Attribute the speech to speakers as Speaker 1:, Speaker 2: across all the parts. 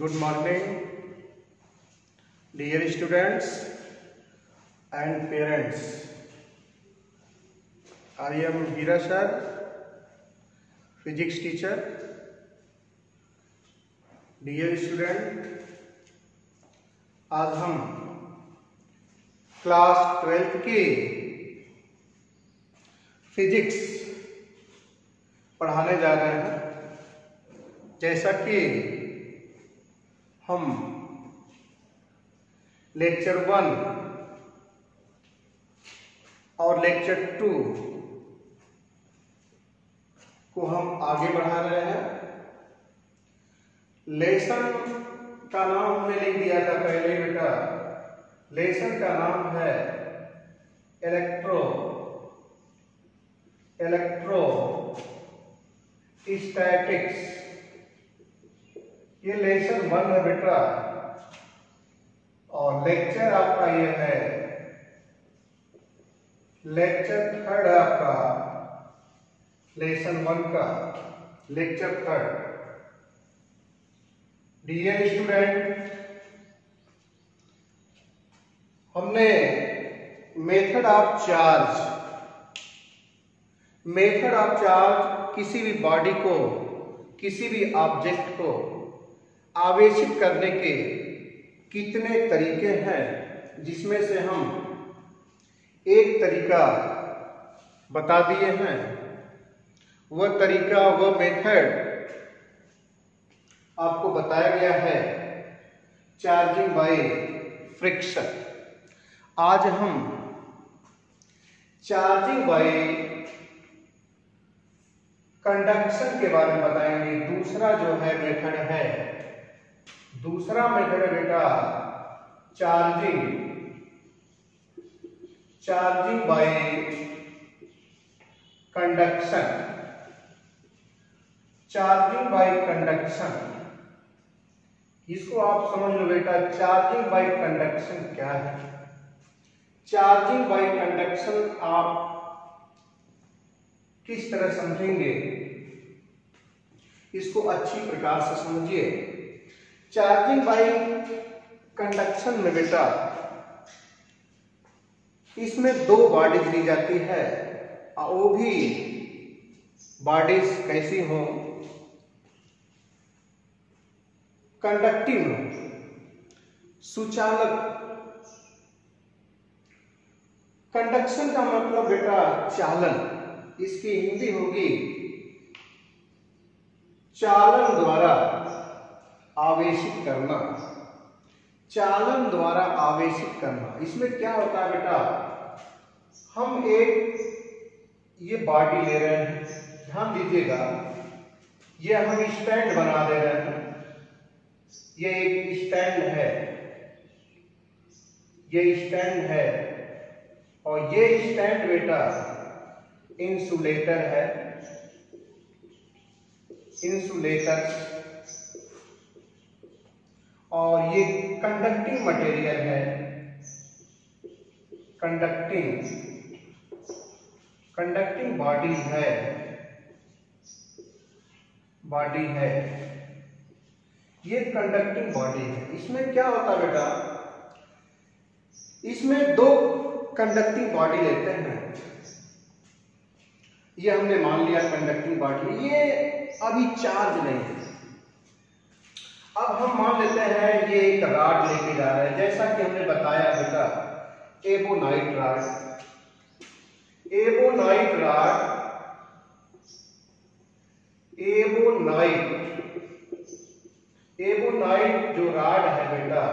Speaker 1: Good morning, dear students and parents. I am Hira sir, physics teacher. Dear student, आज हम class 12th की physics पढ़ाने जा रहे हैं। जैसा कि हम लेक्चर 1 और लेक्चर 2 को हम आगे बढ़ा रहे हैं। लेसन का नाम हमने लिख दिया था पहले बेटा। लेसन का नाम है इलेक्ट्रोस्टैटिक्स। ये लेसन 1 है बेटा और लेक्चर आपका ये है लेक्चर 3 है आपका लेसन 1 का लेक्चर 3। डियर स्टूडेंट, हमने मेथड ऑफ चार्ज किसी भी बॉडी को, किसी भी ऑब्जेक्ट को आवेशित करने के कितने तरीके हैं, जिसमें से हम एक तरीका बता दिए हैं। वह तरीका, वह मेथड आपको बताया गया है चार्जिंग बाय फ्रिक्शन। आज हम चार्जिंग बाय कंडक्शन के बारे में बताएंगे। दूसरा जो है मेथड है, दूसरा मेथड है बेटा charging by conduction. Charging by conduction, इसको आप समझ लो बेटा। चार्जिंग बाय कंडक्शन क्या है? चार्जिंग बाय कंडक्शन आप किस तरह समझेंगे, इसको अच्छी प्रकार से समझिए। चार्जिंग बाय कंडक्शन में बेटा इसमें 2 बॉडीज ली जाती है, और वो भी बॉडीज कैसी हो? कंडक्टिंग, सुचालक। कंडक्शन का मतलब बेटा चालन, इसकी हिंदी होगी चालन द्वारा आवेशित करना। चालन द्वारा आवेशित करना, इसमें क्या होता है बेटा? हम एक ये बॉडी ले रहे हैं, ध्यान दीजिएगा, ये हम स्टैंड बना दे रहे हैं। ये एक स्टैंड है, ये स्टैंड है, और ये स्टैंड बेटा इंसुलेटर है, इंसुलेटर। और ये कंडक्टिंग मटेरियल है, कंडक्टिंग बॉडी है, ये कंडक्टिंग बॉडी है। इसमें क्या होता है बेटा? इसमें 2 कंडक्टिंग बॉडी लेते हैं। ये हमने मान लिया कंडक्टिंग बॉडी, ये अभी चार्ज नहीं है। अब हम मान लेते हैं ये एक रॉड लेके जा रहे हैं, जैसा कि हमने बताया बेटा एबोनाइट जो रॉड है बेटा,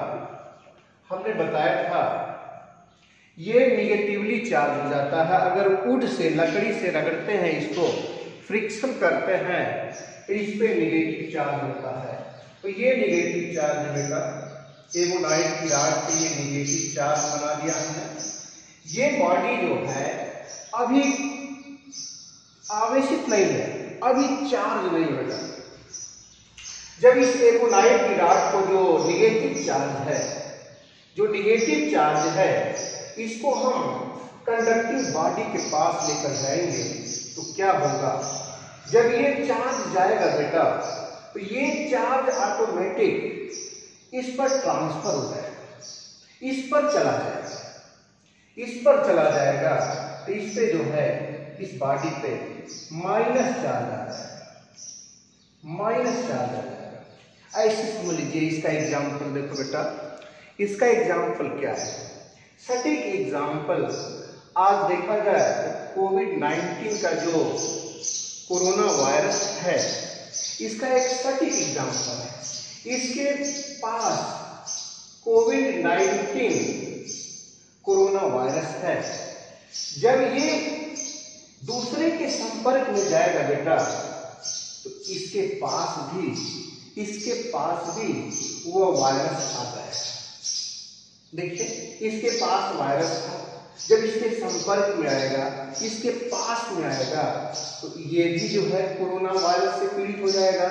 Speaker 1: हमने बताया था ये निगेटिवली चार्ज हो जाता है। अगर वुड से, लकड़ी से रगड़ते हैं, इसको फ्रिक्शन करते हैं, तो इस पे निगेटिव चार्ज होता है। तो ये निगेटिव चार्ज है बेटा, एबोनाइट की रॉड पे ये निगेटिव चार्ज बना दिया हमने। ये बॉडी जो है अभी आवेशित नहीं है, अभी चार्ज नहीं बेटा। जब इस एबोनाइट की रॉड को जो निगेटिव चार्ज है, इसको हम कंडक्टिंग बॉडी के पास लेकर जाएंगे, तो क्या होगा? जब ये चार्ज जाएगा बेटा, तो ये चार्ज ऑटोमेटिक इस पर ट्रांसफर हो जाएगा, इस पर चला जाएगा, इस पर चला जाएगा, तो इस पे जो है इस बॉडी पे माइनस चार्ज आ जाएगा, माइनस चार्ज आ जाएगा। ऐसे समझ लीजिए। इसका एग्जाम्पल देखो बेटा, इसका एग्जाम्पल क्या है, सटीक एग्जाम्पल आज देखा जाए कोविड-19 का जो कोरोना वायरस है, इसका एक सटीक एग्जाम्पल है। इसके पास कोविड-19 कोरोना वायरस है। जब ये दूसरे के संपर्क में जाएगा बेटा, तो इसके पास भी वो वायरस आ जाएगा। देखिए, इसके पास वायरस था, जब इसके संपर्क में आएगा, इसके पास में आएगा, तो ये भी जो है कोरोना वायरस से पीड़ित हो जाएगा।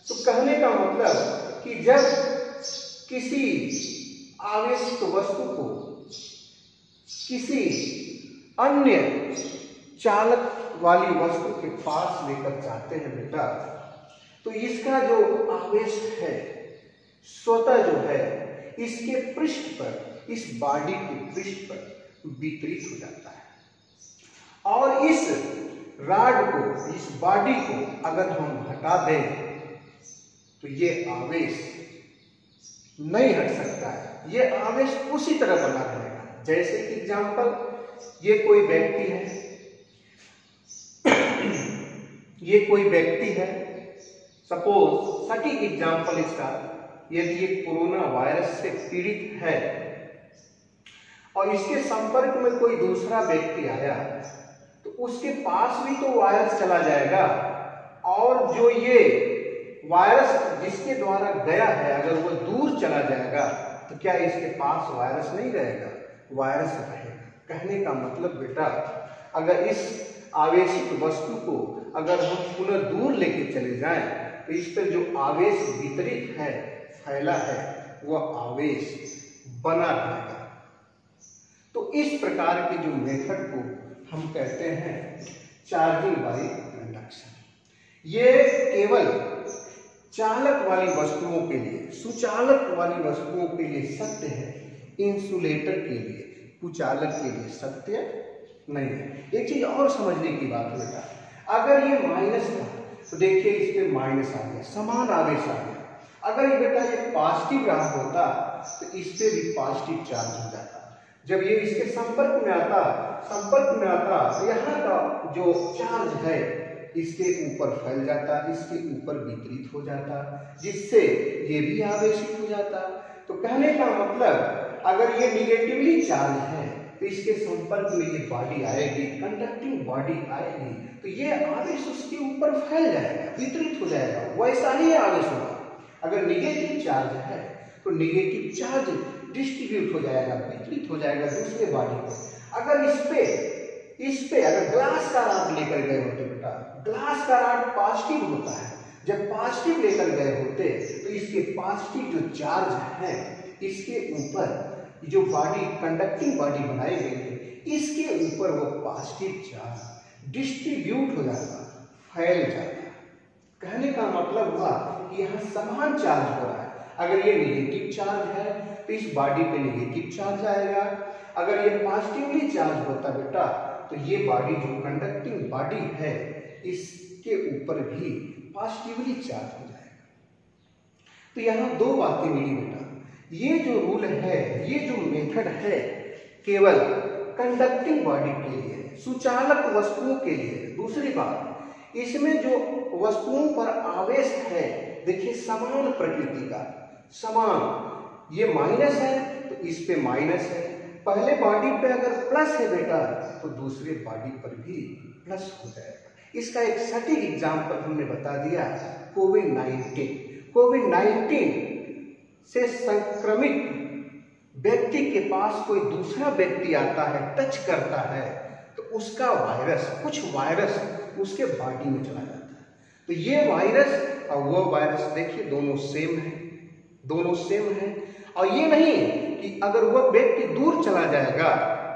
Speaker 1: तो कहने का मतलब कि जब किसी आवेशित वस्तु को किसी अन्य चालक वाली वस्तु के पास लेकर जाते हैं बेटा, तो इसका जो आवेश है स्वतः जो है इसके पृष्ठ पर, इस बॉडी के पृष्ठ पर वितरित हो जाता है। और इस रॉड को, इस बॉडी को अगर हम हटा दें तो ये आवेश नहीं हट सकता है, ये आवेश उसी तरह बना रहेगा। जैसे कि एग्जाम्पल, ये कोई व्यक्ति है, ये कोई व्यक्ति है, सपोज सटीक एग्जाम्पल इसका, यदि ये कोरोना वायरस से पीड़ित है और इसके संपर्क में कोई दूसरा व्यक्ति आया, तो उसके पास भी तो वायरस चला जाएगा, और जो ये वायरस जिसके द्वारा गया है अगर वो दूर चला जाएगा, तो क्या इसके पास वायरस नहीं रहेगा? वायरस रहेगा। कहने का मतलब बेटा, अगर इस आवेशित वस्तु को अगर हम पुनः दूर लेके चले जाएं, तो इस पर जो आवेश वितरित है, फैला है, वह आवेश बना रहेगा। तो इस प्रकार के जो मेथड को हम कहते हैं चार्जिंग बाय कंडक्शन। ये केवल चालक वाली वस्तुओं के लिए, सुचालक वाली वस्तुओं के लिए सत्य है, इंसुलेटर के लिए, कुचालक के लिए सत्य नहीं है। एक चीज और समझने की बात बेटा, अगर ये माइनस था तो देखिए इस पे माइनस आ गया, समान आवेश आ गया। अगर ये बेटा ये पॉजिटिव रहा होता तो इस पे भी पॉजिटिव चार्ज हो जाता। जब ये इसके संपर्क में आता तो यहाँ का जो चार्ज है इसके ऊपर फैल जाता, इसके ऊपर वितरित हो जाता, जिससे ये भी आवेशित हो जाता। तो कहने का मतलब, अगर ये निगेटिवली चार्ज है तो इसके संपर्क में ये बॉडी आएगी, कंडक्टिंग बॉडी आएगी, तो ये आवेश उसके ऊपर फैल जाएगा, वितरित हो जाएगा। वैसा ही आवेश होगा। अगर निगेटिव चार्ज है तो निगेटिव चार्ज डिस्ट्रीब्यूट हो जाएगा, वितरित हो जाएगा दूसरे बॉडी को। अगर इस पे अगर ग्लास का रॉड लेकर गए होते बेटा, ग्लास का रॉड पॉजिटिव होता है, जब पॉजिटिव लेकर गए होते तो इसके पॉजिटिव जो चार्ज है इसके ऊपर जो बॉडी, कंडक्टिंग बॉडी बनाई गई है, इसके ऊपर वो पॉजिटिव चार्ज डिस्ट्रीब्यूट हो जाता, फैल जाता। कहने का मतलब हुआ कि यहाँ समान चार्ज हो रहा है। अगर ये निगेटिव चार्ज है तो इस बॉडी पे निगेटिव चार्ज आएगा, अगर ये पॉजिटिवली चार्ज होता बेटा तो ये बॉडी जो कंडक्टिंग बॉडी है इसके ऊपर भी पॉजिटिवली चार्ज हो जाएगा। तो यहाँ दो बातें मिली बेटा, ये जो रूल है, ये जो मेथड है केवल कंडक्टिंग बॉडी के लिए, सुचालक वस्तुओं के लिए। दूसरी बात, इसमें जो वस्तुओं पर आवेश है देखिए समान प्रकृति का, समान, ये माइनस है तो इस पे माइनस है, पहले बॉडी पे अगर प्लस है बेटा तो दूसरे बॉडी पर भी प्लस हो जाएगा। इसका एक सटीक एग्जाम्पल हमने बता दिया, कोविड-19 से संक्रमित व्यक्ति के पास कोई दूसरा व्यक्ति आता है, टच करता है, तो उसका वायरस, कुछ वायरस उसके बॉडी में चला जाता है। तो ये वायरस और वो वायरस देखिए दोनों सेम है, दोनों सेम है। और ये नहीं कि अगर वह व्यक्ति दूर चला जाएगा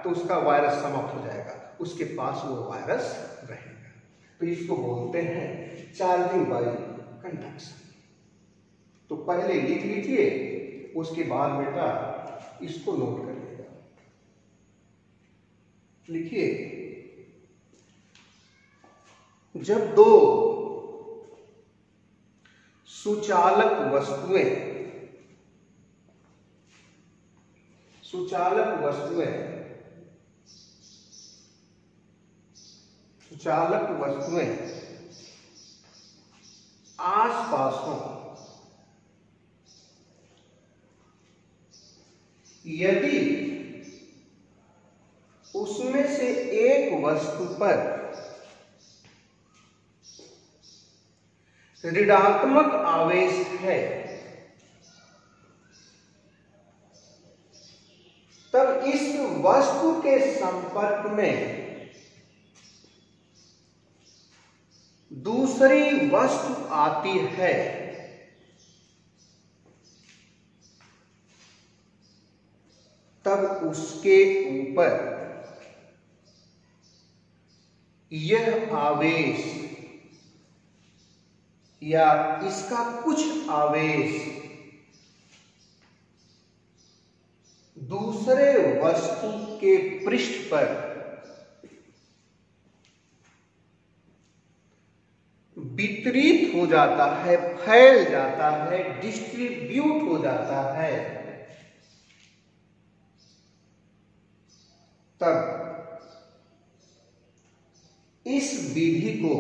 Speaker 1: तो उसका वायरस समाप्त हो जाएगा, उसके पास वो वायरस रहेगा। तो इसको बोलते हैं चार्जिंग बाय कंडक्शन। तो पहले लिख लीजिए, उसके बाद बेटा इसको नोट करिएगा। लिखिए, जब दो सुचालक वस्तुएं आसपास हों, यदि उसमें से एक वस्तु पर ऋणात्मक आवेश है, तब इस वस्तु के संपर्क में दूसरी वस्तु आती है, तब उसके ऊपर यह आवेश या इसका कुछ आवेश दूसरे वस्तु के पृष्ठ पर वितरित हो जाता है, फैल जाता है, डिस्ट्रीब्यूट हो जाता है, तब इस विधि को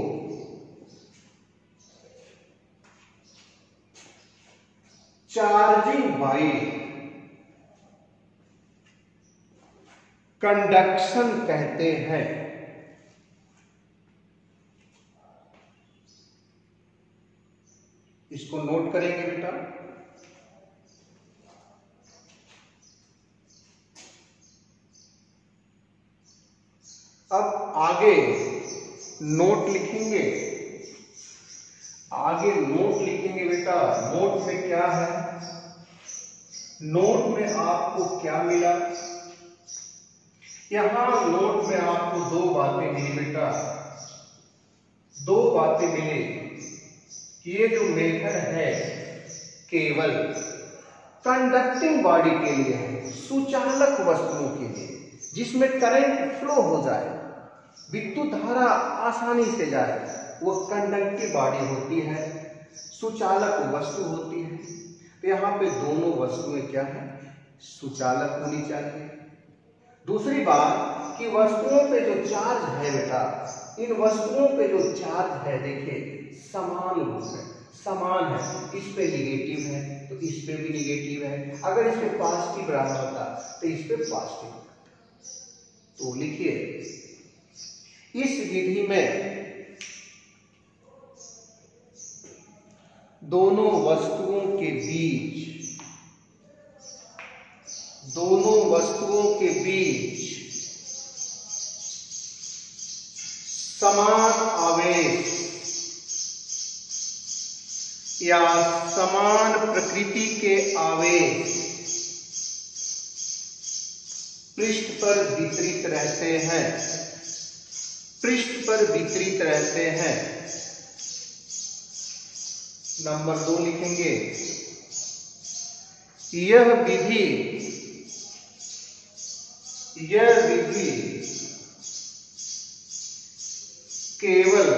Speaker 1: चार्जिंग बाय कंडक्शन कहते हैं। इसको नोट करेंगे बेटा। अब आगे नोट लिखेंगे, बेटा। नोट में क्या है? नोट में आपको क्या मिला? यहां नोट में आपको दो बातें मिली बेटा। दो बातें मिली कि ये जो मेथड है केवल कंडक्टिंग बॉडी के लिए है, सुचालक वस्तुओं के लिए, जिसमें करंट फ्लो हो जाए, विद्युत धारा आसानी से जाए, वो कंडक्टिव बॉडी होती है, सुचालक वस्तु होती है। तो यहाँ पे दोनों वस्तुएं क्या है? सुचालक होनी चाहिए। दूसरी बात कि वस्तुओं पे जो चार्ज है बेटा, इन वस्तुओं पे जो चार्ज है देखिए समान रूप है, समान है। इस पे निगेटिव है तो इस पे भी निगेटिव है, अगर इस पे पॉजिटिव रहा होता तो इस पे पॉजिटिव होता। तो लिखिए, इस विधि में दोनों वस्तुओं के बीच समान आवेश या समान प्रकृति के आवेश पृष्ठ पर वितरित रहते हैं। नंबर 2 लिखेंगे, यह विधि केवल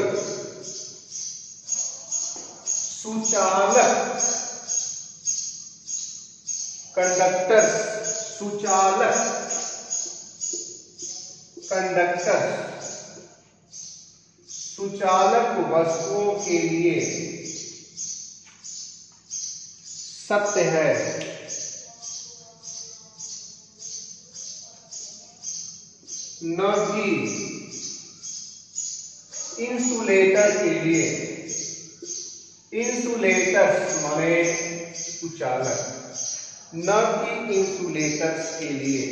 Speaker 1: सुचालक वस्तुओं के लिए सत्य है, न कि इंसुलेटर के लिए। इंसुलेटर्स माने सुचालक, न कि इंसुलेटर्स के लिए।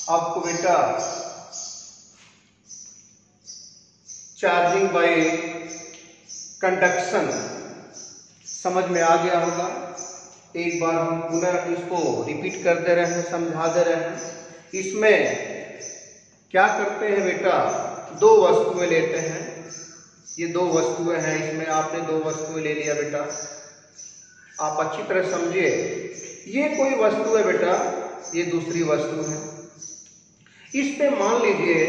Speaker 1: आपको बेटा चार्जिंग बाय कंडक्शन समझ में आ गया होगा। एक बार हम पुनः इसको रिपीट कर दे रहे हैं, समझा दे रहे हैं। इसमें क्या करते हैं बेटा, दो वस्तुएं लेते हैं, ये दो वस्तुएं हैं, इसमें आपने दो वस्तुएं ले लिया बेटा। आप अच्छी तरह समझिए, ये कोई वस्तु है बेटा, ये दूसरी वस्तु है। इस पे मान लीजिए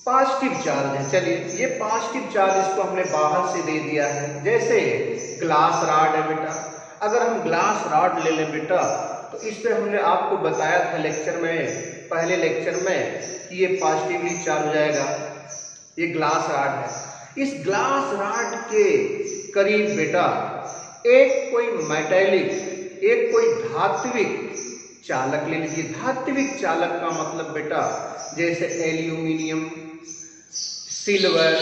Speaker 1: पॉजिटिव चार्ज है। चलिए ये पॉजिटिव चार्ज इसको हमने बाहर से दे दिया है। जैसे ग्लास रॉड है बेटा, अगर हम ग्लास रॉड ले लें बेटा, तो इस पे हमने आपको बताया था लेक्चर में, पहले लेक्चर में, कि ये पॉजिटिवली चार्ज हो जाएगा। ये ग्लास रॉड है। इस ग्लास रॉड के करीब बेटा एक कोई मेटेलिक, एक कोई धात्विक चालक ले लीजिए। धात्विक चालक का मतलब बेटा जैसे एल्यूमिनियम, सिल्वर,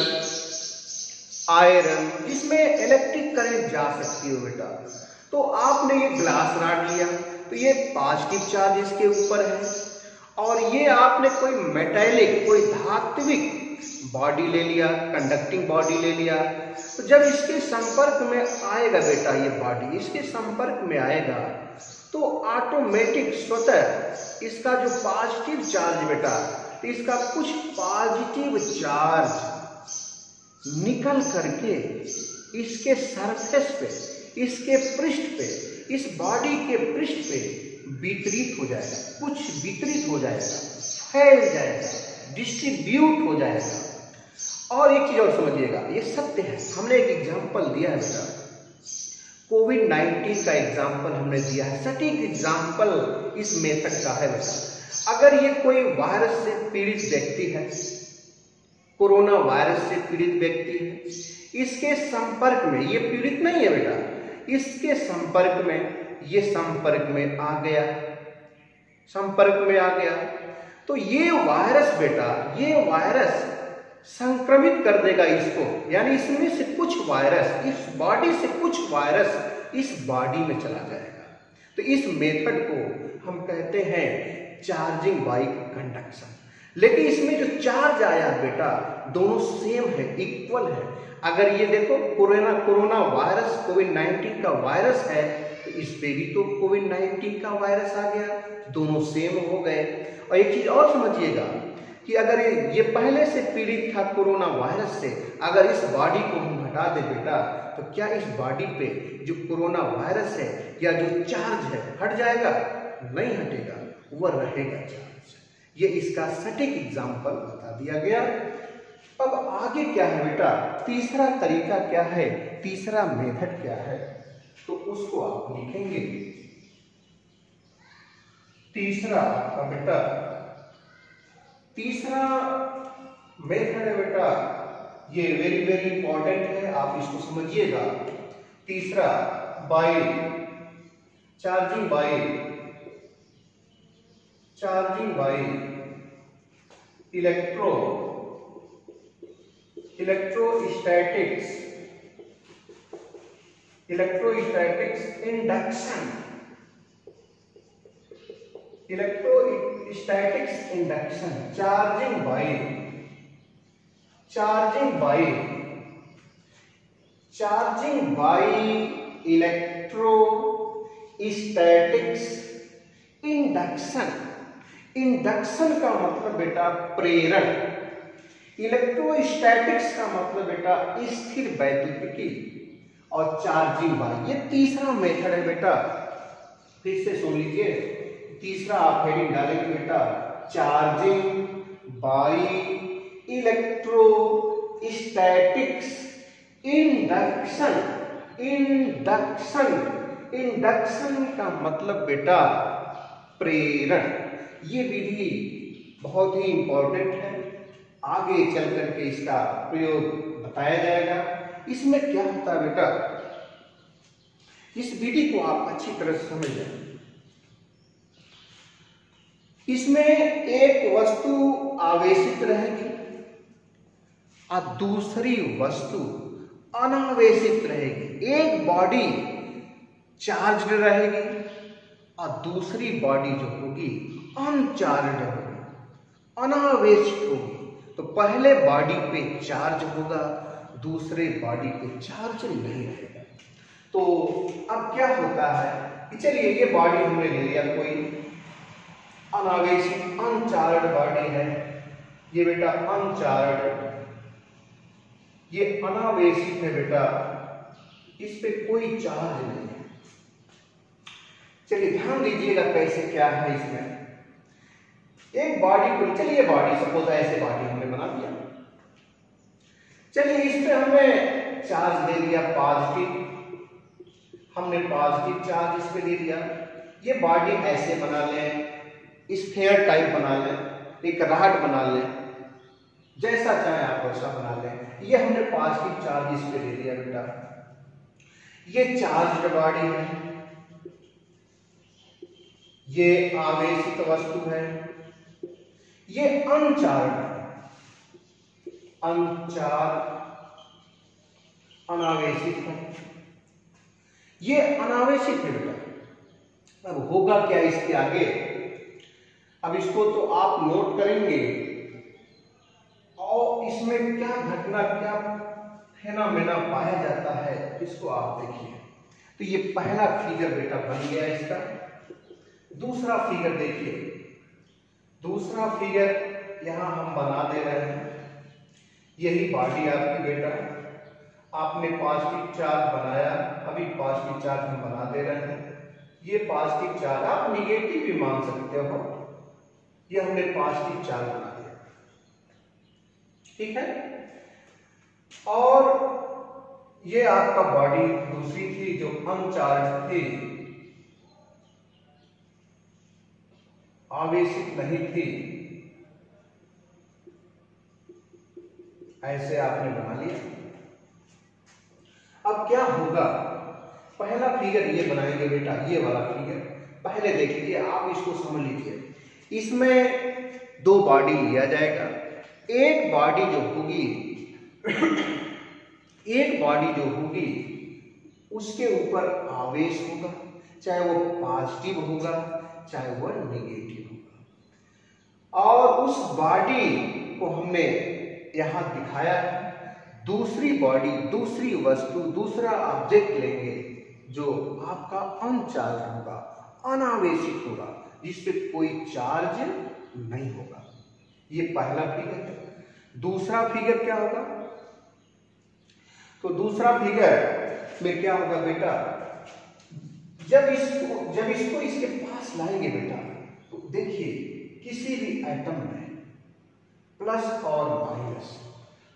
Speaker 1: आयरन, जिसमें इलेक्ट्रिक करंट जा सकती हो बेटा। तो आपने ये ग्लास रॉड लिया, तो ये पॉजिटिव चार्ज इसके ऊपर है, और ये आपने कोई मेटेलिक, कोई धात्विक बॉडी ले लिया, कंडक्टिंग बॉडी ले लिया। तो जब इसके संपर्क में आएगा बेटा, ये बॉडी इसके संपर्क में आएगा, तो ऑटोमेटिक स्वतः इसका जो पॉजिटिव चार्ज बेटा, इसका कुछ पॉजिटिव चार्ज निकल करके इसके सरफेस पे, इसके पृष्ठ पे, इस बॉडी के पृष्ठ पे वितरित हो जाएगा, कुछ वितरित हो जाएगा, फैल जाएगा, डिस्ट्रीब्यूट हो जाएगा। और एक चीज और समझिएगा, ये सत्य है। हमने एक एग्जाम्पल दिया है बेटा, कोविड-19 का एग्जाम्पल हमने दिया है, सटीक एग्जाम्पल इस मेथड का है बेटा। अगर ये कोई वायरस से पीड़ित व्यक्ति है, कोरोना वायरस से पीड़ित व्यक्ति है, इसके संपर्क में, ये पीड़ित नहीं है बेटा, इसके संपर्क में, ये संपर्क में आ गया, संपर्क में आ गया, तो ये वायरस बेटा, ये वायरस संक्रमित कर देगा इसको। यानी इसमें से कुछ वायरस, इस बॉडी से कुछ वायरस इस बॉडी में चला जाएगा। तो इस मेथड को हम कहते हैं चार्जिंग बाय कंडक्शन। लेकिन इसमें जो चार्ज आया बेटा, दोनों सेम है, इक्वल है। अगर ये देखो कोरोना वायरस कोविड-19 का वायरस है, तो इस पे भी तो कोविड-19 का वायरस आ गया, दोनों सेम हो गए। और एक चीज और समझिएगा कि अगर ये पहले से पीड़ित था कोरोना वायरस से, अगर इस बॉडी को हम हटा दे बेटा, तो क्या इस बॉडी पे जो कोरोना वायरस है या जो चार्ज है हट जाएगा? नहीं हटेगा, वह रहेगा चार्ज। ये इसका सटीक एग्जाम्पल बता दिया गया। अब आगे क्या है बेटा, तीसरा तरीका क्या है, तीसरा मेथड क्या है, तो उसको आप लिखेंगे। तीसरा आपका बेटा, तीसरा मेथड है बेटा, ये वेरी वेरी इंपॉर्टेंट है, आप इसको समझिएगा। तीसरा by charging by electrostatics induction, electrostatics induction, charging by electrostatics induction. Induction का मतलब बेटा प्रेरण, इलेक्ट्रोस्टैटिक्स का मतलब बेटा स्थिर वैद्युतिकी, और चार्जिंग बाय, ये तीसरा मेथड है बेटा। फिर से सुन लीजिए, तीसरा आप हेडिंग डालेंगे बेटा, charging by electrostatics induction. Induction का मतलब बेटा प्रेरण। ये विधि बहुत ही इंपॉर्टेंट है, आगे चल करके इसका प्रयोग बताया जाएगा। इसमें क्या होता है बेटा, इस विधि को आप अच्छी तरह से समझ जाए। इसमें एक वस्तु आवेशित रहेगी और दूसरी वस्तु अनावेशित रहेगी। एक बॉडी चार्ज रहेगी और दूसरी बॉडी जो होगी अनचार्ज होगी, अनावेशित होगी। तो पहले बॉडी पे चार्ज होगा, दूसरे बॉडी पे चार्ज नहीं रहेगा। तो अब क्या होता है कि चलिए ये बॉडी हमने ले लिया, कोई अनावेशित अनचार्ज बॉडी है, ये बेटा अनचार्ज ये अनावेशित है बेटा, इस पे कोई चार्ज नहीं है। चलिए ध्यान दीजिएगा कैसे क्या है इसमें। एक बॉडी को, चलिए बॉडी सपोज ऐसे बॉडी हमने बना दिया, चलिए इस पे हमने चार्ज दे दिया पॉजिटिव, हमने पॉजिटिव चार्ज इस पे दे दिया। ये बॉडी ऐसे बना लें, स्फीयर टाइप बना लें, एक रॉड बना लें, जैसा चाहे आप वैसा बना लें। ये हमने पॉजिटिव चार्ज इस पे दे दिया बेटा। ये चार्ज बॉडी है, ये आवेशित वस्तु है, ये अनचार्ज, अनावेशित है, ये अनावेशित है बेटा। अब होगा क्या इसके आगे, अब इसको तो आप नोट करेंगे और इसमें क्या घटना, क्या फेनोमेना पाया जाता है, इसको आप देखिए। तो ये पहला फिगर बेटा बन गया इसका। दूसरा फिगर देखिए, दूसरा फिगर यहां हम बना दे रहे हैं। यही बॉडी आपकी बेटा, आपने पॉजिटिव चार्ज बनाया, अभी पॉजिटिव चार्ज हम बना दे रहे हैं। ये पॉजिटिव चार्ज आप निगेटिव भी मान सकते हो, ये हमने पॉजिटिव चार्ज बना दिया, ठीक है। और ये आपका बॉडी दूसरी थी जो अनचार्ज थी, आवेशित नहीं थी, ऐसे आपने बना लिया। अब क्या होगा, पहला फिगर ये बनाएंगे बेटा, ये वाला फिगर पहले देख लीजिए, आप इसको समझ लीजिए। इसमें दो बॉडी लिया जाएगा, एक बॉडी जो होगी एक बॉडी जो होगी उसके ऊपर आवेश होगा, चाहे वो पॉजिटिव होगा चाहे वो नेगेटिव होगा, और उस बॉडी को हमने यहां दिखाया है। दूसरी बॉडी, दूसरी वस्तु, दूसरा ऑब्जेक्ट लेंगे जो आपका अनचार्ज होगा, अनावेशित होगा, जिसपे कोई चार्ज नहीं होगा। ये पहला फिगर है। दूसरा फिगर क्या होगा, तो दूसरा फिगर में क्या होगा बेटा, जब इसको इसके पास लाएंगे बेटा, तो देखिए किसी भी एटम में प्लस और माइनस,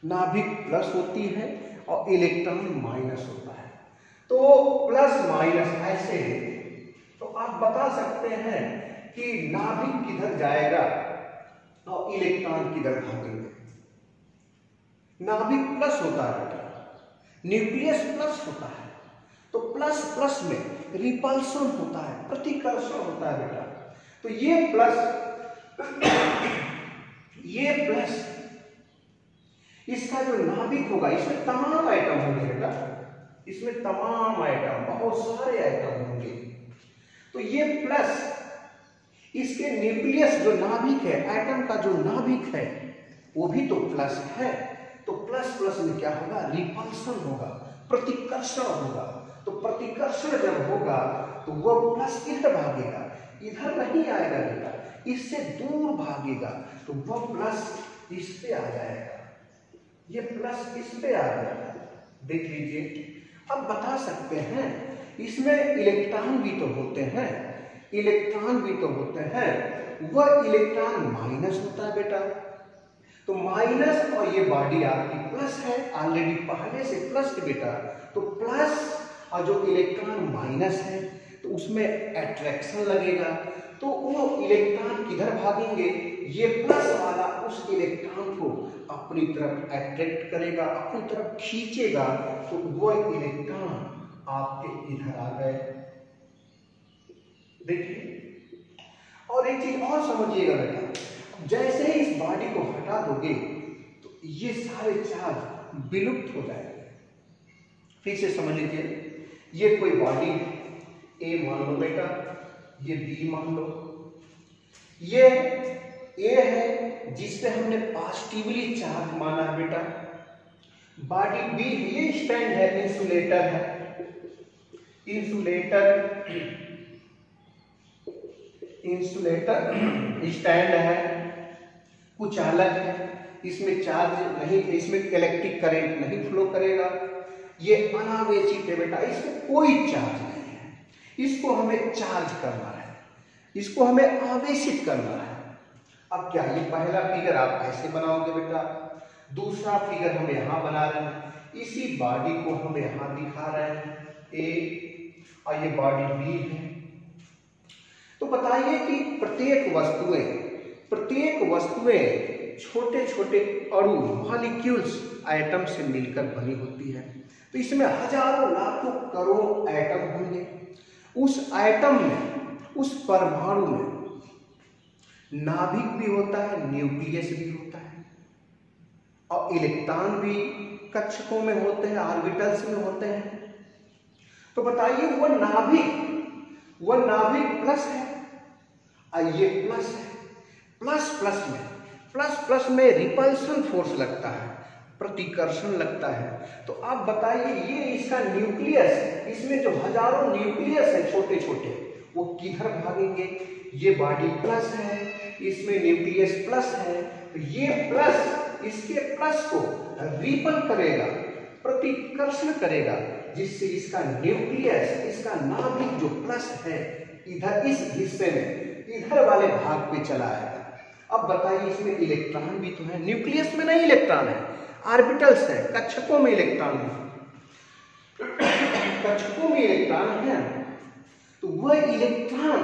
Speaker 1: नाभिक प्लस होती है और इलेक्ट्रॉन माइनस होता है। तो प्लस माइनस ऐसे है, तो आप बता सकते हैं कि नाभिक किधर जाएगा और इलेक्ट्रॉन किधर भागेंगे। नाभिक प्लस होता है बेटा, न्यूक्लियस प्लस होता है, तो प्लस प्लस में रिपल्सन होता है, प्रतिकर्षण होता है बेटा। तो ये प्लस इसका जो नाभिक होगा, इसमें तमाम आइटम होंगे बेटा, इसमें तमाम आइटम, बहुत सारे आइटम होंगे। तो ये प्लस, इसके न्यूक्लियस जो नाभिक है, एटम का जो नाभिक है वो भी तो प्लस है। तो प्लस प्लस में क्या होगा, रिपल्सन होगा, प्रतिकर्षण होगा। तो प्रतिकर्षण जब होगा तो वह प्लस किधर भागेगा, इधर नहीं आएगा बेटा, इससे दूर भागेगा, तो वह प्लस इस पे आ जाएगा, ये प्लस इस पे आ जाएगा। देख लीजिए, अब बता सकते हैं इसमें इलेक्ट्रॉन भी तो होते हैं, इलेक्ट्रॉन भी तो होते हैं, वह इलेक्ट्रॉन माइनस होता है बेटा। तो माइनस, और ये बॉडी आपकी प्लस है, ऑलरेडी पहले से प्लस है बेटा। तो प्लस और जो इलेक्ट्रॉन माइनस है तो उसमें अट्रैक्शन लगेगा, तो वो इलेक्ट्रॉन किधर भागेंगे, ये प्लस वाला उस इलेक्ट्रॉन को अपनी तरफ अट्रैक्ट करेगा, अपनी तरफ खींचेगा, तो वो इलेक्ट्रॉन आपके इधर आ गए। देखिए, और एक चीज और समझिएगा बेटा, जैसे ही इस बॉडी को हटा दोगे तो ये सारे चार्ज विलुप्त हो जाएंगे। फिर से समझ लीजिए, ये कोई बॉडी ए मान लो बेटा, ये बी मान लो, ये ए है जिसपे हमने पॉजिटिवली चार्ज माना है बेटा, बॉडी बी, ये स्टैंड है, इंसुलेटर है, इंसुलेटर स्टैंड है, कुचालक है, इसमें चार्ज नहीं, इसमें इलेक्ट्रिक करंट नहीं फ्लो करेगा। ये अनावेशित है बेटा, इसमें कोई चार्ज नहीं है। इसको हमें चार्ज करना है, इसको हमें आवेशित करना है। अब क्या, ये पहला फिगर आप ऐसे बनाओगे बेटा, दूसरा फिगर हम यहाँ बना रहे हैं, इसी बॉडी को हम यहाँ दिखा रहे हैं ए, और ये बॉडी बी है। तो बताइए कि प्रत्येक वस्तुएं छोटे छोटे अणु मॉलिक्यूल्स एटम से मिलकर बनी होती है। तो इसमें हजारों लाखों करोड़ों एटम होंगे। उस एटम में, उस परमाणु में नाभिक भी होता है, न्यूक्लियस भी होता है, और इलेक्ट्रॉन भी कक्षकों में होते हैं, ऑर्बिटल्स में होते हैं। तो बताइए वह नाभिक प्लस है और ये प्लस है। प्लस में रिपल्सन फोर्स लगता है, प्रतिकर्षण लगता है। तो आप बताइए ये इसका न्यूक्लियस, इसमें जो हजारों न्यूक्लियस है छोटे छोटे, वो किधर भागेंगे? ये बॉडी प्लस है, इसमें न्यूक्लियस प्लस है, तो ये प्लस इसके प्लस को रिपल करेगा, प्रतिकर्षण करेगा, जिससे इसका न्यूक्लियस, इसका नाभिक जो प्लस है, इधर इस हिस्से में, इधर वाले भाग पे चला आएगा। अब बताइए इसमें इलेक्ट्रॉन भी तो है, न्यूक्लियस में नहीं इलेक्ट्रॉन है, ऑर्बिटल्स है, कक्षकों में इलेक्ट्रॉन है, कक्षकों में इलेक्ट्रॉन है। तो वह इलेक्ट्रॉन,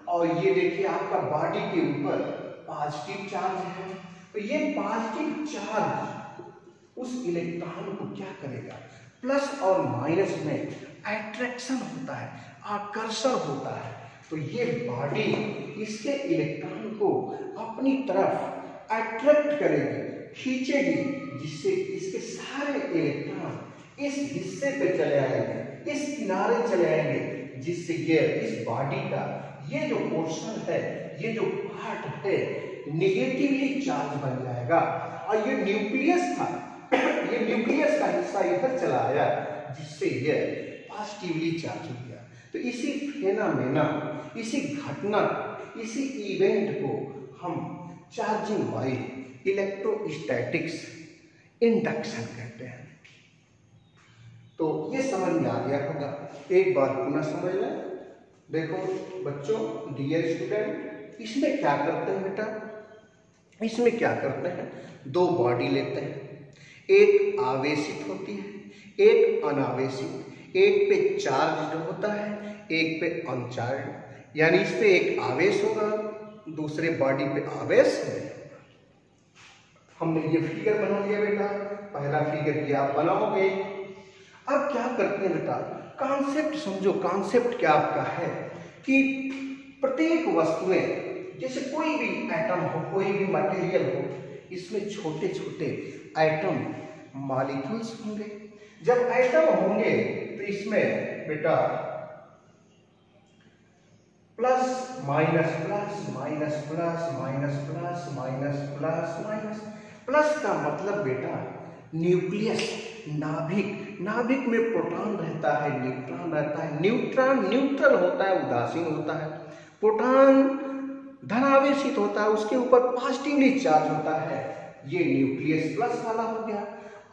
Speaker 1: और ये देखिए आपका बॉडी के ऊपर पॉजिटिव चार्ज है, तो ये पॉजिटिव चार्ज उस इलेक्ट्रॉन को क्या करेगा? प्लस और माइनस में अट्रैक्शन होता है, आकर्षण होता है। तो ये बॉडी इसके इलेक्ट्रॉन को अपनी तरफ अट्रैक्ट करेगी, खींचेगी, जिससे इसके सारे इलेक्ट्रॉन इस हिस्से पे चले आएंगे, इस किनारे चले आएंगे, जिससे ये इस बॉडी का ये जो पोर्शन है, ये जो पार्ट है, निगेटिवली चार्ज बन जाएगा। और ये न्यूक्लियस था, ये न्यूक्लियस का हिस्सा इधर चला आया, जिससे ये पॉजिटिवली चार्ज हो गया। तो इसी फेनोमेना, इसी घटना, इसी इवेंट को हम चार्जिंग बाय इलेक्ट्रोस्टैटिक्स इंडक्शन कहते हैं। तो ये समझ में आ गया होगा, एक बार पुनः समझ लें। देखो बच्चों, डियर स्टूडेंट, इसमें क्या करते हैं बेटा? इसमें क्या करते हैं, दो बॉडी लेते हैं, एक आवेशित होती है, एक अनावेशित। एक पे चार्ज जो होता है, एक पे अनचार्ज, यानी इस पे एक आवेश होगा, दूसरे बॉडी पे आवेश है। हमने ये फिगर बना लिया बेटा, पहला फिगर ये आप बनाओगे। अब क्या करते हैं बेटा, कॉन्सेप्ट समझो। कॉन्सेप्ट क्या आपका है कि प्रत्येक वस्तुएं, जैसे कोई भी एटम हो, कोई भी मटेरियल हो, इसमें छोटे छोटे एटम मॉलिक्यूल्स होंगे। जब एटम होंगे तो इसमें बेटा plus minus plus minus plus minus plus minus plus minus. Plus का मतलब बेटा न्यूक्लियस, नाभिक। नाभिक में प्रोटॉन रहता है, न्यूट्रॉन रहता है। न्यूट्रॉन न्यूट्रल होता है, उदासीन होता है। प्रोटॉन धनावेशित होता है, उसके ऊपर पॉजिटिवली चार्ज होता है, ये न्यूक्लियस प्लस वाला हो गया।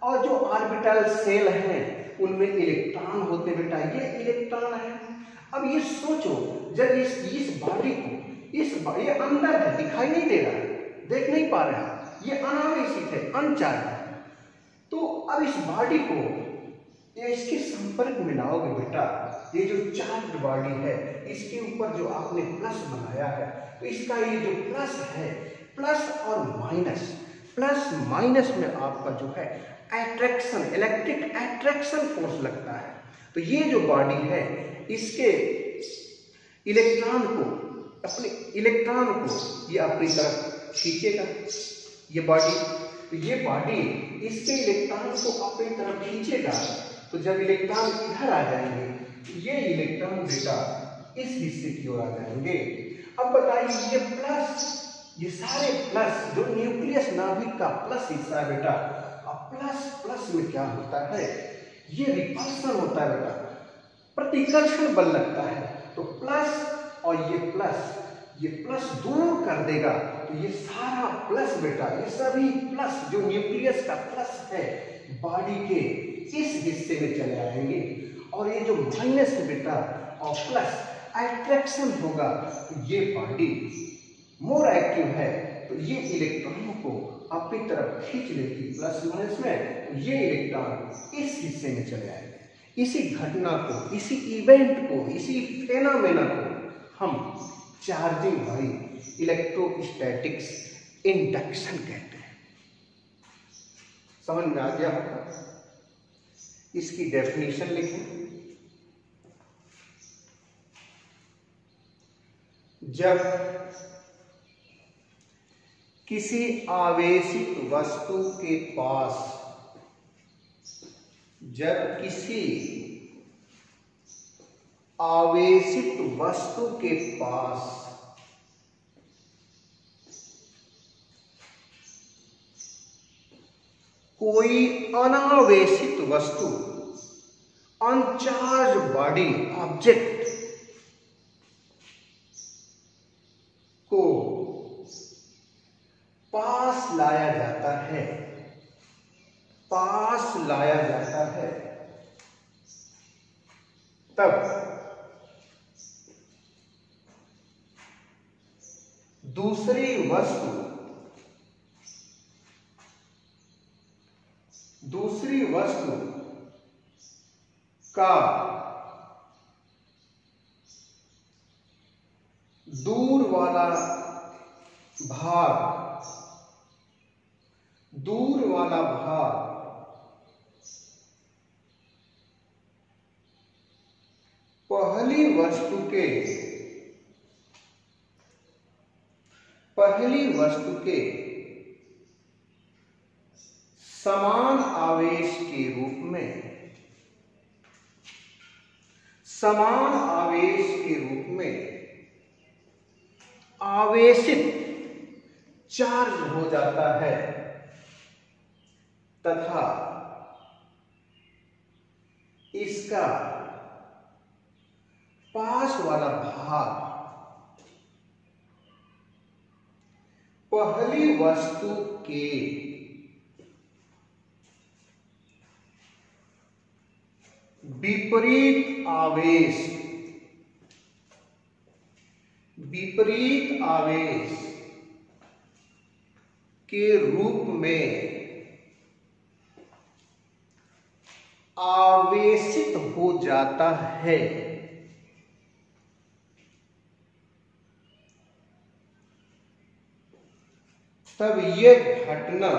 Speaker 1: और जो ऑर्बिटल सेल हैं उनमें इलेक्ट्रॉन होते बेटा, ये इलेक्ट्रॉन है। अब ये सोचो, जब इस बॉडी को, ये अंदर है, दिखाई नहीं दे रहा है, देख नहीं पा रहा है, ये अनावेशित है, अनचार्ज है। तो अब इस बॉडी को ये इसके संपर्क में लाओगे बेटा, ये जो चार्ज बॉडी है, इसके ऊपर जो आपने प्लस बनाया है, तो इसका ये जो प्लस है, प्लस और माइनस, प्लस माइनस में आपका जो है अट्रैक्शन, इलेक्ट्रिक अट्रैक्शन फोर्स लगता है। तो ये जो बॉडी है, इसके इलेक्ट्रॉन को, अपने इलेक्ट्रॉन को ये अपनी तरफ खींचेगा, ये बॉडी। तो ये बॉडी इसके इलेक्ट्रॉन को अपनी तरफ खींचेगा। तो जब इलेक्ट्रॉन इधर आ जाएंगे, ये इलेक्ट्रॉन बेटा इस हिस्से की ओर आ जाएंगे। अब बताइए ये प्लस, ये सारे प्लस, जो न्यूक्लियस नाभिक का प्लस हिस्सा है बेटा, अब प्लस में क्या होता है, ये रिपल्सन होता है बेटा, प्रतिकर्षण बल लगता है। तो प्लस और ये प्लस दूर कर देगा तो ये सारा प्लस बेटा, ये सभी प्लस जो न्यूक्लियस का प्लस है बॉडी के इस हिस्से में चले आएंगे, और ये जो माइनस है बेटा और प्लस अट्रैक्शन होगा, तो ये बॉडी मोर एक्टिव है, तो ये इलेक्ट्रॉनों को अपनी तरफ खींच लेती प्लस माइनस में, तो ये इलेक्ट्रॉन इस हिस्से में चले आएंगे। इसी घटना को, इसी इवेंट को, इसी फेनोमेना को हम चार्जिंग बाई इलेक्ट्रोस्टैटिक्स इंडक्शन कहते हैं। समझ में आ गया होगा? इसकी डेफिनेशन लिखें। जब किसी आवेशित वस्तु के पास, जब किसी आवेशित वस्तु के पास कोई अनावेशित वस्तु, अनचार्ज बॉडी ऑब्जेक्ट को पास लाया जाता है, पास लाया जाता है, तब दूसरी वस्तु का दूर वाला भाग पहली वस्तु के समान आवेश के रूप में आवेशित चार्ज हो जाता है, तथा इसका पास वाला भाग पहली वस्तु के विपरीत आवेश के रूप में आवेशित हो जाता है। तब यह घटना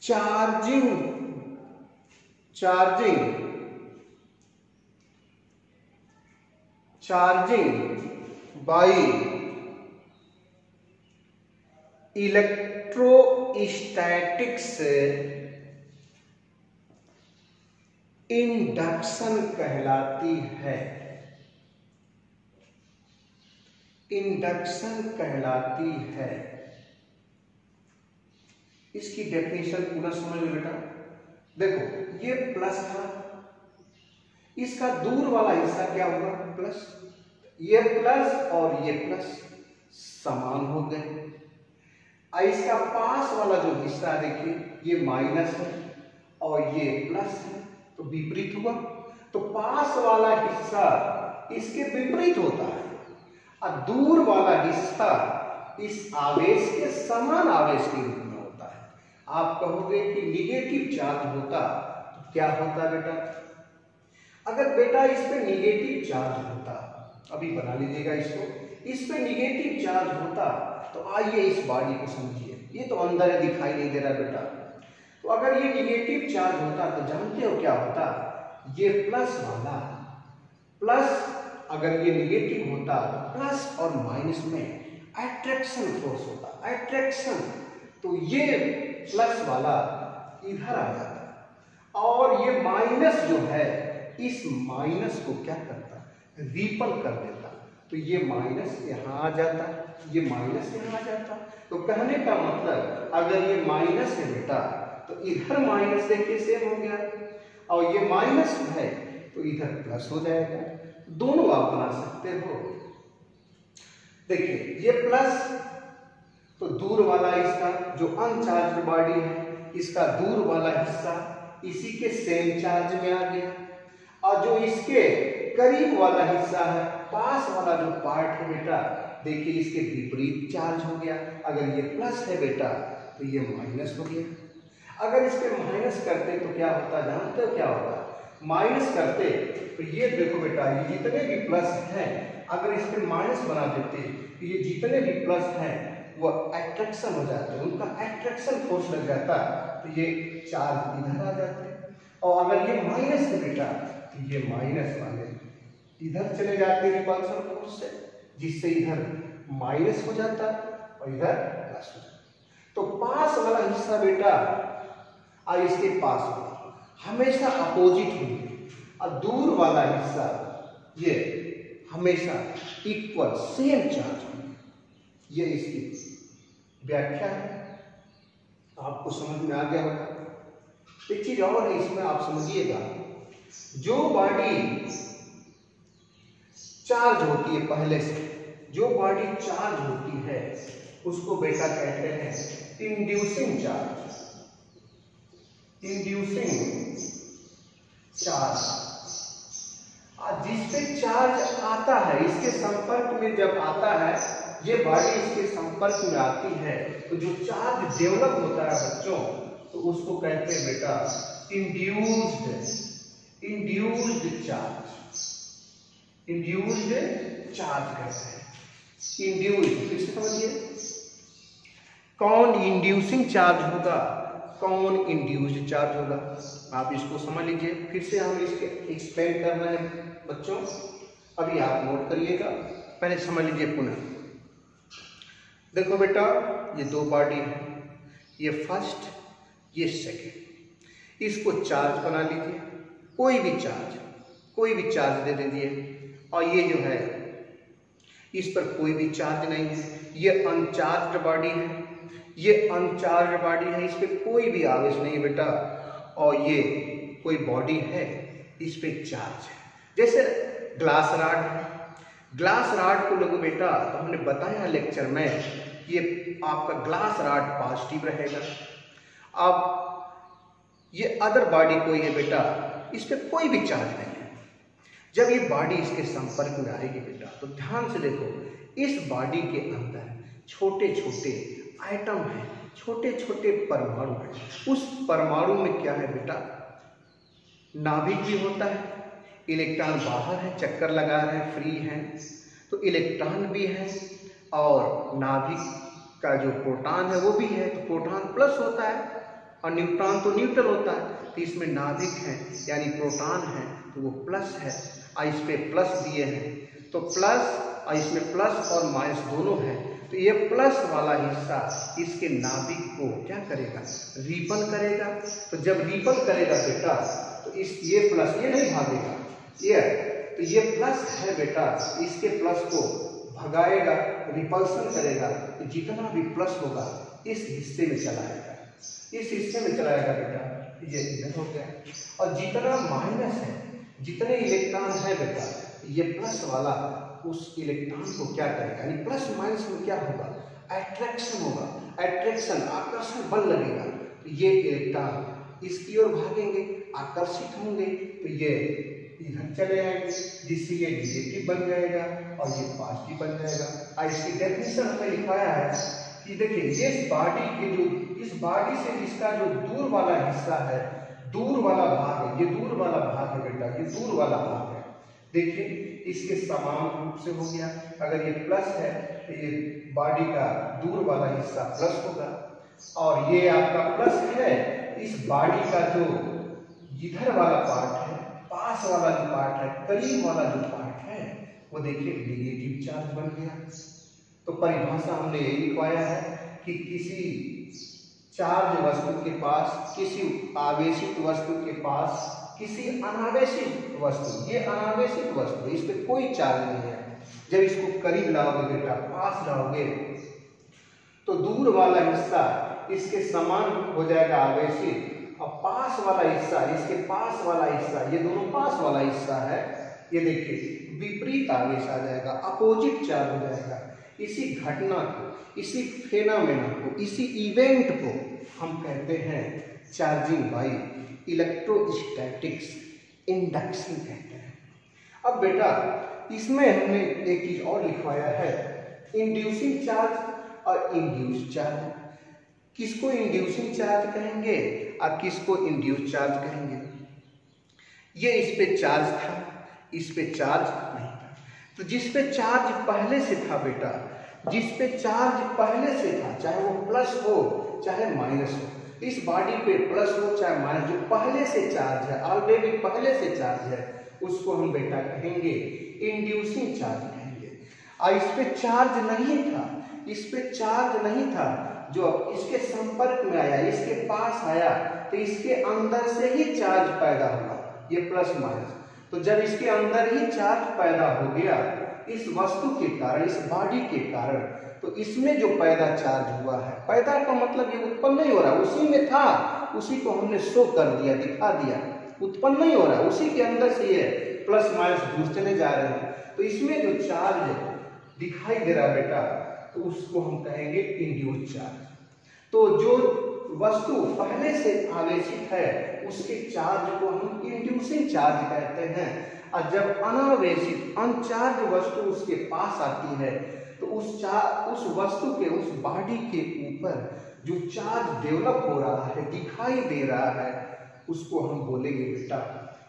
Speaker 1: चार्जिंग बाई इलेक्ट्रोस्टैटिक्स इंडक्शन कहलाती है। इसकी डेफिनेशन पूरा समझ लो बेटा। देखो ये प्लस था, इसका दूर वाला हिस्सा क्या होगा? प्लस। ये प्लस और ये प्लस समान हो गए। इसका पास वाला जो हिस्सा देखिए, ये माइनस है और ये प्लस है, तो विपरीत हुआ। तो पास वाला हिस्सा इसके विपरीत होता है और दूर वाला हिस्सा इस आवेश के समान आवेश के रूप में होता है। आप कहोगे कि निगेटिव चार्ज होता तो क्या होता बेटा? अगर बेटा इस पे निगेटिव चार्ज होता, अभी बना लीजिएगा इसको, इस पे निगेटिव चार्ज होता तो आइए इस बॉडी को समझिए। ये तो अंदर है, दिखाई नहीं दे रहा बेटा। तो अगर ये निगेटिव चार्ज होता तो जानते हो क्या होता? ये प्लस वाला प्लस, अगर ये निगेटिव होता तो प्लस और माइनस में अट्रैक्शन फोर्स होता, अट्रैक्शन। तो ये प्लस वाला इधर आ जाता और ये माइनस जो है इस माइनस को क्या करता? रिपल कर देता। तो ये माइनस यहाँ आ जाता, ये माइनस यहाँ आ जाता। तो कहने का मतलब अगर ये माइनस है बेटा तो इधर माइनस देखिए सेम हो गया, और ये माइनस है तो इधर प्लस हो जाएगा। दोनों आप बना सकते हो। देखिए ये प्लस तो दूर वाला इसका जो अनचार्ज बॉडी है इसका दूर वाला हिस्सा इसी के सेम चार्ज में आ गया, और जो इसके करीब वाला हिस्सा है पास वाला जो पार्ट है बेटा, देखिए इसके विपरीत चार्ज हो गया। अगर ये प्लस है बेटा तो ये माइनस हो गया। अगर इसके माइनस करते तो क्या होता, जानते हो क्या होता? माइनस करते तो ये देखो बेटा, ये जितने भी प्लस हैं अगर इसके माइनस बना देते तो ये जितने भी प्लस हैं वो अट्रैक्शन हो जाते, उनका अट्रैक्शन फोर्स लग जाता तो ये चार्ज इधर आ जाते। और अगर ये माइनस है बेटा तो ये माइनस वाले इधर चले जाते रिपल्सन फोर्स से, जिससे इधर माइनस हो जाता और इधर प्लस हो जाता। तो पास वाला हिस्सा बेटा और इसके पास हमेशा अपोजिट होंगे, और दूर वाला हिस्सा ये हमेशा इक्वल सेम चार्ज होंगे। ये इसकी व्याख्या है, आपको समझ में आ गया होगा। एक चीज और है इसमें आप समझिएगा, जो बॉडी चार्ज होती है पहले से, जो बॉडी चार्ज होती है उसको बेटा कहते हैं इंड्यूसिंग चार्ज। इंड्यूसिंग चार्ज, और जिस पे चार्ज आता है इसके संपर्क में जब आता है, ये बॉडी इसके संपर्क में आती है तो जो चार्ज डेवलप होता है बच्चों, तो उसको कहते हैं बेटा इंड्यूस्ड चार्ज। इंड्यूस्ड चार्ज कहते हैं। इंड्यूस्ड फिर से समझिए, कौन इंड्यूसिंग चार्ज होगा, कौन इंड्यूस्ड चार्ज होगा, आप इसको समझ लीजिए। फिर से हम इसके एक्सप्लेन करना है बच्चों, अभी आप नोट करिएगा, पहले समझ लीजिए पुनः। देखो बेटा ये दो बॉडी है, ये फर्स्ट ये सेकेंड, इसको चार्ज बना लीजिए, कोई भी चार्ज दे दीजिए, और ये जो है इस पर कोई भी चार्ज नहीं है, ये अनचार्ज बॉडी है, ये अनचार्ज बॉडी है, इस पर कोई भी आवेश नहीं है बेटा, और ये कोई बॉडी है इस पे चार्ज है। जैसे ग्लास रॉड है, ग्लास रॉड को लोगों बेटा तो हमने बताया लेक्चर में, ये आपका ग्लास रॉड पॉजिटिव रहेगा। अब ये अदर बॉडी कोई है बेटा, इस पे कोई भी चार्ज नहीं है। जब ये बॉडी इसके संपर्क में आएगी बेटा तो ध्यान से देखो, इस बॉडी के अंदर छोटे छोटे आइटम है, छोटे छोटे परमाणु है। उस परमाणु में क्या है बेटा, नाभिक भी होता है, इलेक्ट्रॉन बाहर है, चक्कर लगा रहे हैं, फ्री हैं, तो इलेक्ट्रॉन भी है, और नाभिक का जो प्रोटॉन है वो भी है, तो प्रोटॉन प्लस होता है और न्यूट्रॉन तो न्यूट्रल होता है, तो इसमें नाभिक है यानी प्रोटॉन है तो वो प्लस है, और इस पे प्लस दिए हैं तो प्लस, और इसमें प्लस और माइनस दोनों है, तो ये प्लस वाला हिस्सा इसके नाभिक को क्या करेगा, रिपल करेगा। तो जब रिपल करेगा बेटा तो इस ये प्लस ये नहीं भागेगा, ये तो ये प्लस है बेटा, इसके प्लस को भगाएगा, रिपल्सन करेगा, तो जितना भी प्लस होगा इस हिस्से में चलाएगा, इस हिस्से में चलाएगा बेटा, ये इधर हो गया। और जितना माइनस है, जितने इलेक्ट्रॉन है बेटा, ये प्लस वाला उस इलेक्ट्रॉन को क्या करेगा, यानी प्लस माइनस में क्या होगा, अट्रैक्शन होगा, अट्रैक्शन आकर्षण बल लगेगा, तो ये इलेक्ट्रॉन इसकी ओर भागेंगे, आकर्षित होंगे, तो ये इधर चले आएंगे, जिससे ये नेगेटिव बन जाएगा और ये पॉजिटिव बन जाएगा। और इसकी डेफिनेशन में लिखाया है कि देखिए इस बॉडी के जो, इस बॉडी से इसका जो दूर वाला हिस्सा है, दूर वाला भाग है, ये दूर वाला भाग है बेटा, ये दूर वाला भाग है, देखिए इसके समान रूप से हो गया। अगर ये प्लस है तो ये बॉडी का दूर वाला हिस्सा प्लस होगा, और ये आपका प्लस है, इस बॉडी का जो इधर वाला पार्ट है, पास वाला जो पार्ट है, करीब वाला जो पार्ट है, वो देखिए नेगेटिव चार्ज बन गया। तो परिभाषा हमने यही लिखवाया है कि किसी चार्ज वस्तु के पास, किसी आवेशित वस्तु के पास किसी अनावेशित वस्तु, ये अनावेशित वस्तु, इस पर कोई चार्ज नहीं है, जब इसको करीब लाओगे बेटा, पास लाओगे, तो दूर वाला हिस्सा इसके समान हो जाएगा आवेशित, और पास वाला हिस्सा, इसके पास वाला हिस्सा, ये दोनों पास वाला हिस्सा है, ये देखिए विपरीत आवेश आ जाएगा, अपोजिट चार्ज हो जाएगा। इसी घटना को, इसी फेनोमेना को, इसी इवेंट को हम कहते हैं चार्जिंग बाय इलेक्ट्रोस्टैटिक्स, इंडक्शन कहते हैं। अब बेटा इसमें हमने एक चीज और लिखवाया है, इंड्यूसिंग चार्ज और इंड्यूस चार्ज। किसको इंड्यूसिंग चार्ज कहेंगे और किसको इंड्यूस चार्ज कहेंगे? ये इस पे चार्ज था, इस पे चार्ज नहीं था। तो जिस पे चार्ज पहले से था बेटा, जिस पे चार्ज पहले से था, चाहे वो प्लस हो चाहे माइनस हो, इस बॉडी पे प्लस हो चाहे माइनस, जो पहले से चार्ज है, ऑलरेडी पहले से चार्ज है, उसको हम बेटा कहेंगे इंड्यूसिंग चार्ज कहेंगे। और इस पे चार्ज नहीं था, इस पे चार्ज नहीं था, जो अब इसके संपर्क में आया, इसके पास आया, तो इसके अंदर से ही चार्ज पैदा हुआ, ये प्लस माइनस। तो जब इसके अंदर ही चार्ज पैदा हो गया इस वस्तु के कारण, इस बॉडी के कारण, तो इसमें जो पैदा चार्ज हुआ है, पैदा का मतलब ये उत्पन्न नहीं हो रहा, उसी में था, उसी को हमने शो कर दिया, दिखा दिया, उत्पन्न नहीं हो रहा, उसी के अंदर से ये प्लस माइनस दूर चले जा रहे हैं। तो इसमें जो चार्ज दिखाई दे रहा बेटा, तो उसको हम कहेंगे इंड्यूस चार्ज। तो जो वस्तु पहले से आवेशित है उसके चार्ज को हम इंड्यूसिंग चार्ज कहते हैं। और जब अनावेशित अनचार्ज वस्तु उसके पास आती है, तो उस वस्तु के, उस बॉडी के ऊपर जो चार्ज डेवलप हो रहा है, दिखाई दे रहा है, उसको हम बोलेंगे बेटा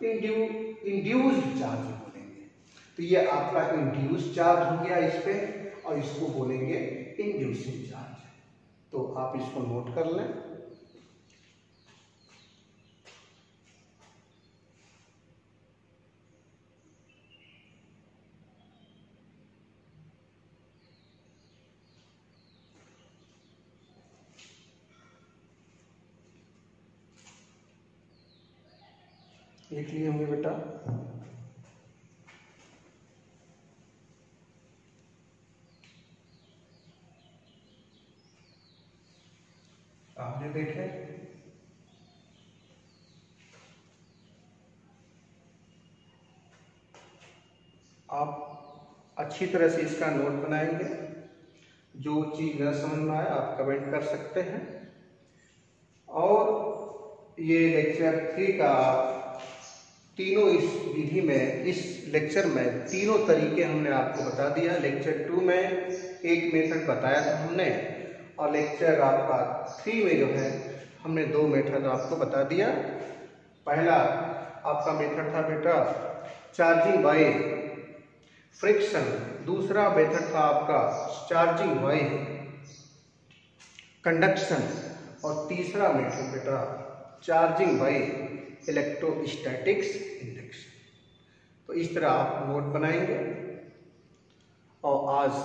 Speaker 1: इंड्यूस्ड चार्ज बोलेंगे। तो ये आपका इंड्यूस चार्ज हो गया इस पे, और इसको बोलेंगे इंड्यूसिंग चार्ज। तो आप इसको नोट कर लें। लिख लिए होंगे बेटा। आपने देखे, आप अच्छी तरह से इसका नोट बनाएंगे। जो चीज न समझ में आए आप कमेंट कर सकते हैं। और ये लेक्चर 3 का तीनों, इस विधि में, इस लेक्चर में तीनों तरीके हमने आपको बता दिया। लेक्चर 2 में एक मेथड बताया था हमने, और लेक्चर आपका 3 में जो है हमने 2 मेथड आपको बता दिया। पहला आपका मेथड था बेटा चार्जिंग बाय फ्रिक्शन, दूसरा मेथड था आपका चार्जिंग बाय कंडक्शन, और तीसरा मेथड बेटा चार्जिंग बाय इलेक्ट्रोस्टैटिक्स इंडक्शन। तो इस तरह आप नोट बनाएंगे। और आज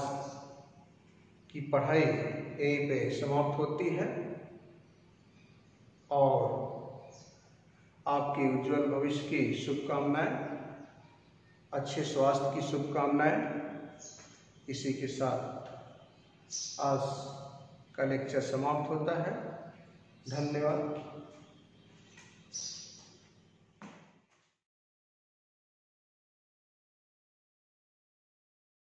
Speaker 1: की पढ़ाई यहीं पे समाप्त होती है, और आपके उज्जवल भविष्य की शुभकामनाएं, अच्छे स्वास्थ्य की शुभकामनाएं। इसी के साथ आज का लेक्चर समाप्त होता है। धन्यवाद।